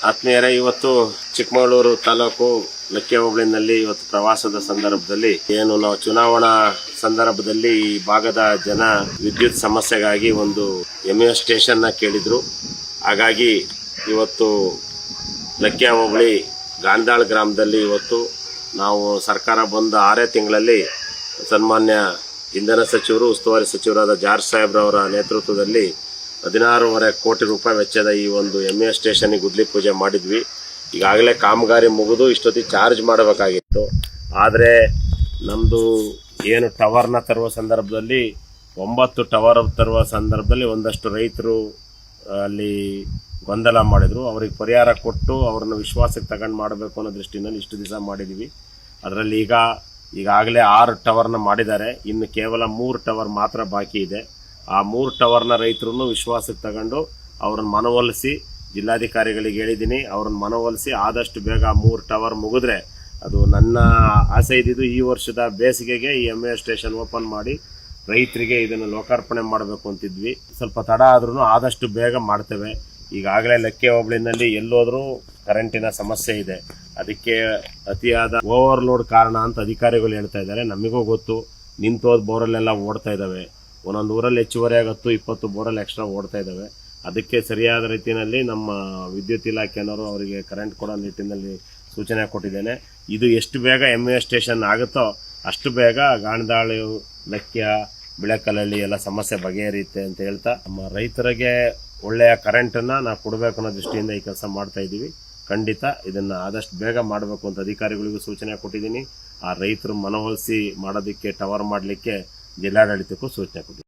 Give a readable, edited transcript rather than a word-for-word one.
ಆತ್ಮೀಯರೇ, ಇವತ್ತು ಚಿಕ್ಕಮಗಳೂರು ತಾಲೂಕು ಲಕ್ಕೆ ಹೋಬಳಿನಲ್ಲಿ ಇವತ್ತು ಪ್ರವಾಸದ ಸಂದರ್ಭದಲ್ಲಿ ಏನು ನಾವು ಚುನಾವಣಾ ಸಂದರ್ಭದಲ್ಲಿ ಈ ಭಾಗದ ಜನ ವಿದ್ಯುತ್ ಸಮಸ್ಯೆಗಾಗಿ ಒಂದು ಎಂಎಸ್ ಸ್ಟೇಷನ್ ನ ಕೇಳಿದ್ರು. ಹಾಗಾಗಿ ಇವತ್ತು ಲಕ್ಕೆ ಹೋಬಳಿ ಗಾಂಧಾಳ್ ಗ್ರಾಮದಲ್ಲಿ ಇವತ್ತು ನಾವು ಸರ್ಕಾರ ಬಂದ 6 ತಿಂಗಳಲ್ಲಿ ಸನ್ಮಾನ್ಯ ಇಂಧನ ಸಚಿವರು, ಉಸ್ತುವಾರಿ ಸಚಿವರಾದ ಜಾರ್ಜ್ ಸಾಹೇಬ್ರವರ ನೇತೃತ್ವದಲ್ಲಿ 16.5 ಕೋಟಿ ರೂಪಾಯಿ ವೆಚ್ಚದ ಈ ಒಂದು ಎಂಎಸ್ ಸ್ಟೇಷನ್ಗೆ ಗುದ್ಲಿ ಪೂಜೆ ಮಾಡಿದ್ವಿ. ಈಗಾಗಲೇ ಕಾಮಗಾರಿ ಮುಗಿದು ಇಷ್ಟೊತ್ತಿಗೆ ಚಾರ್ಜ್ ಮಾಡಬೇಕಾಗಿತ್ತು. ಆದರೆ ನಮ್ಮದು ಏನು ಟವರ್ನ ತರುವ ಸಂದರ್ಭದಲ್ಲಿ 9 ಟವರ್ ತರುವ ಸಂದರ್ಭದಲ್ಲಿ ಒಂದಷ್ಟು ರೈತರು ಅಲ್ಲಿ ಗೊಂದಲ ಮಾಡಿದ್ರು. ಅವ್ರಿಗೆ ಪರಿಹಾರ ಕೊಟ್ಟು ಅವ್ರನ್ನ ವಿಶ್ವಾಸಕ್ಕೆ ತಗೊಂಡು ಮಾಡಬೇಕು ಅನ್ನೋ ದೃಷ್ಟಿನಲ್ಲಿ ಇಷ್ಟು ದಿವಸ ಮಾಡಿದ್ವಿ. ಅದರಲ್ಲಿ ಈಗಾಗಲೇ 6 ಟವರ್ನ ಮಾಡಿದ್ದಾರೆ. ಇನ್ನು ಕೇವಲ 3 ಟವರ್ ಮಾತ್ರ ಬಾಕಿ ಇದೆ. ಆ 3 ಟವರ್ನ ರೈತರನ್ನು ವಿಶ್ವಾಸಕ್ಕೆ ತಗೊಂಡು ಅವ್ರನ್ನ ಮನವೊಲಿಸಿ ಜಿಲ್ಲಾಧಿಕಾರಿಗಳಿಗೆ ಹೇಳಿದ್ದೀನಿ. ಅವ್ರನ್ನ ಮನವೊಲಿಸಿ ಆದಷ್ಟು ಬೇಗ 3 ಟವರ್ ಮುಗಿದ್ರೆ, ಅದು ನನ್ನ ಆಸೆ ಇದ್ದಿದ್ದು ಈ ವರ್ಷದ ಬೇಸಿಗೆಗೆ ಈ ಎಂಎಸ್ ಸ್ಟೇಷನ್ ಓಪನ್ ಮಾಡಿ ರೈತರಿಗೆ ಇದನ್ನು ಲೋಕಾರ್ಪಣೆ ಮಾಡಬೇಕು ಅಂತಿದ್ವಿ. ಸ್ವಲ್ಪ ತಡ ಆದ್ರೂ ಆದಷ್ಟು ಬೇಗ ಮಾಡ್ತೇವೆ. ಈಗಾಗಲೇ ಲಕ್ಕೆ ಹೋಬಳಿನಲ್ಲಿ ಎಲ್ಲೋದ್ರೂ ಕರೆಂಟಿನ ಸಮಸ್ಯೆ ಇದೆ. ಅದಕ್ಕೆ ಅತಿಯಾದ ಓವರ್ಲೋಡ್ ಕಾರಣ ಅಂತ ಅಧಿಕಾರಿಗಳು ಹೇಳ್ತಾ ಇದ್ದಾರೆ. ನಮಗೂ ಗೊತ್ತು, ನಿಂತೋದ್ ಬೋರಲ್ಲೆಲ್ಲ ಓಡ್ತಾ ಇದ್ದಾವೆ. ಒಂದೊಂದು ಊರಲ್ಲಿ ಹೆಚ್ಚುವರಿಯಾಗಿ 10-20 ಬೋರಲ್ಲಿ ಎಕ್ಸ್ಟ್ರಾ ಓಡ್ತಾ ಇದ್ದಾವೆ. ಅದಕ್ಕೆ ಸರಿಯಾದ ರೀತಿಯಲ್ಲಿ ನಮ್ಮ ವಿದ್ಯುತ್ ಇಲಾಖೆಯವರು ಅವರಿಗೆ ಕರೆಂಟ್ ಕೊಡೋ ನಿಟ್ಟಿನಲ್ಲಿ ಸೂಚನೆ ಕೊಟ್ಟಿದ್ದೇನೆ. ಇದು ಎಷ್ಟು ಬೇಗ ಎಂಎಸ್ ಸ್ಟೇಷನ್ ಆಗುತ್ತೋ ಅಷ್ಟು ಬೇಗ ಗಾಣದಾಳು, ಲಕ್ಯ, ಬಿಳೆಕಲ್ಲಹಳ್ಳಿ ಎಲ್ಲ ಸಮಸ್ಯೆ ಬಗೆಹರಿಯುತ್ತೆ ಅಂತ ಹೇಳ್ತಾ, ನಮ್ಮ ರೈತರಿಗೆ ಒಳ್ಳೆಯ ಕರೆಂಟನ್ನು ನಾವು ಕೊಡಬೇಕು ಅನ್ನೋ ದೃಷ್ಟಿಯಿಂದ ಈ ಕೆಲಸ ಮಾಡ್ತಾ ಇದ್ದೀವಿ. ಖಂಡಿತ ಇದನ್ನು ಆದಷ್ಟು ಬೇಗ ಮಾಡಬೇಕು ಅಂತ ಅಧಿಕಾರಿಗಳಿಗೂ ಸೂಚನೆ ಕೊಟ್ಟಿದ್ದೀನಿ. ಆ ರೈತರು ಮನವೊಲಿಸಿ ಮಾಡೋದಕ್ಕೆ, ಟವರ್ ಮಾಡಲಿಕ್ಕೆ ಜಿಲ್ಲಾಡಳಿತಕ್ಕೂ ಸೂಚನೆ ಕೊಟ್ಟಿದ್ದೀನಿ.